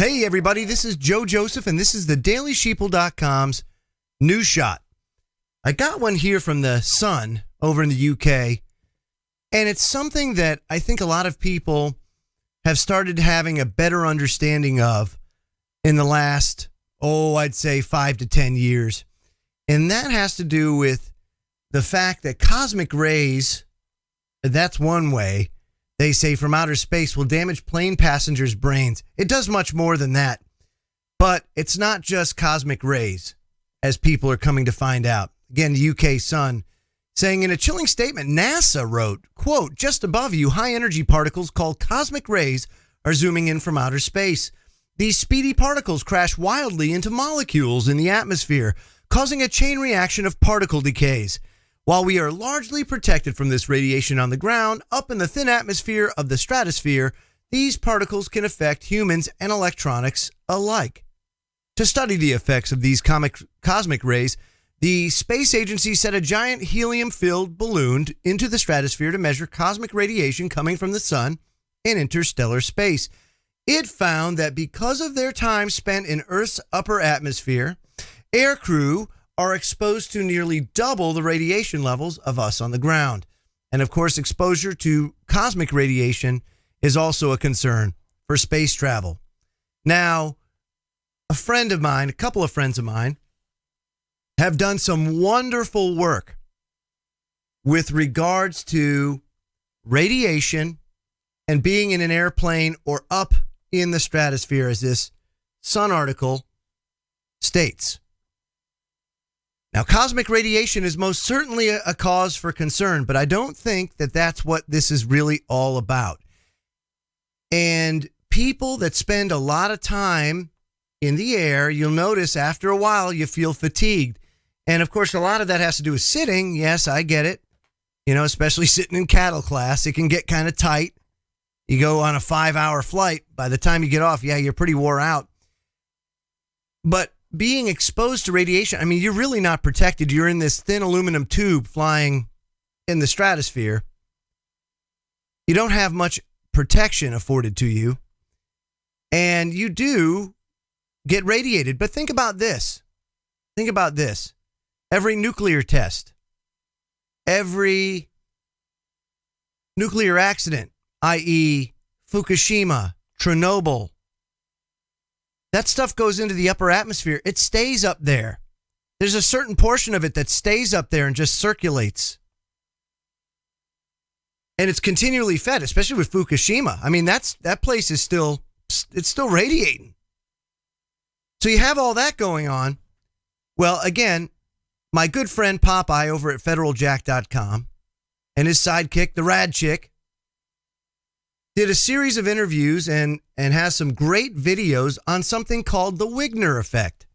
Hey, everybody, this is Joe Joseph, and this is the DailySheeple.com's News Shot. I got one here from the Sun over in the UK, and it's something that I think a lot of people have started having a better understanding of in the last, I'd say 5 to 10 years. And that has to do with the fact that cosmic rays, that's one way, they say, from outer space will damage plane passengers' brains. It does much more than that. But it's not just cosmic rays, as people are coming to find out. Again, the UK Sun saying in a chilling statement, NASA wrote, quote, "Just above you, high-energy particles called cosmic rays are zooming in from outer space. These speedy particles crash wildly into molecules in the atmosphere, causing a chain reaction of particle decays. While we are largely protected from this radiation on the ground, up in the thin atmosphere of the stratosphere, these particles can affect humans and electronics alike." To study the effects of these cosmic rays, the space agency set a giant helium-filled balloon into the stratosphere to measure cosmic radiation coming from the sun in interstellar space. It found that because of their time spent in Earth's upper atmosphere, aircrew are exposed to nearly double the radiation levels of us on the ground. And of course, exposure to cosmic radiation is also a concern for space travel. Now, a couple of friends of mine, have done some wonderful work with regards to radiation and being in an airplane or up in the stratosphere, as this Sun article states. Now, cosmic radiation is most certainly a cause for concern, but I don't think that that's what this is really all about. And people that spend a lot of time in the air, you'll notice after a while you feel fatigued. And of course, a lot of that has to do with sitting. Yes, I get it. Especially sitting in cattle class, it can get kind of tight. You go on a 5-hour flight. By the time you get off, you're pretty wore out. But being exposed to radiation, you're really not protected. You're in this thin aluminum tube flying in the stratosphere. You don't have much protection afforded to you. And you do get radiated. But think about this. Every nuclear test, every nuclear accident, i.e. Fukushima, Chernobyl, that stuff goes into the upper atmosphere. It stays up there. There's a certain portion of it that stays up there and just circulates. And it's continually fed, especially with Fukushima. That place is still radiating. So you have all that going on. Well, again, my good friend Popeye over at federaljack.com and his sidekick, the Rad Chick, did a series of interviews and has some great videos on something called the Wigner effect.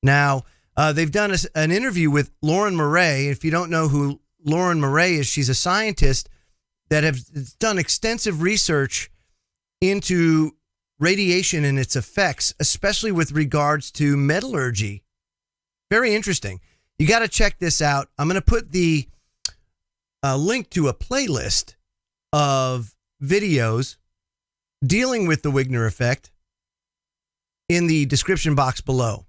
Now, they've done an interview with Lauren Murray. If you don't know who Lauren Murray is, she's a scientist that has done extensive research into radiation and its effects, especially with regards to metallurgy. Very interesting. You got to check this out. I'm going to put the link to a playlist of videos dealing with the Wigner effect in the description box below.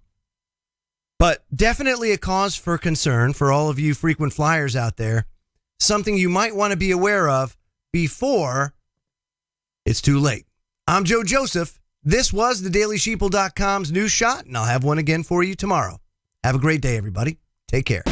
But definitely a cause for concern for all of you frequent flyers out there. Something you might want to be aware of before it's too late. I'm Joe Joseph. This was the DailySheeple.com's News Shot, and I'll have one again for you tomorrow. Have a great day, everybody. Take care.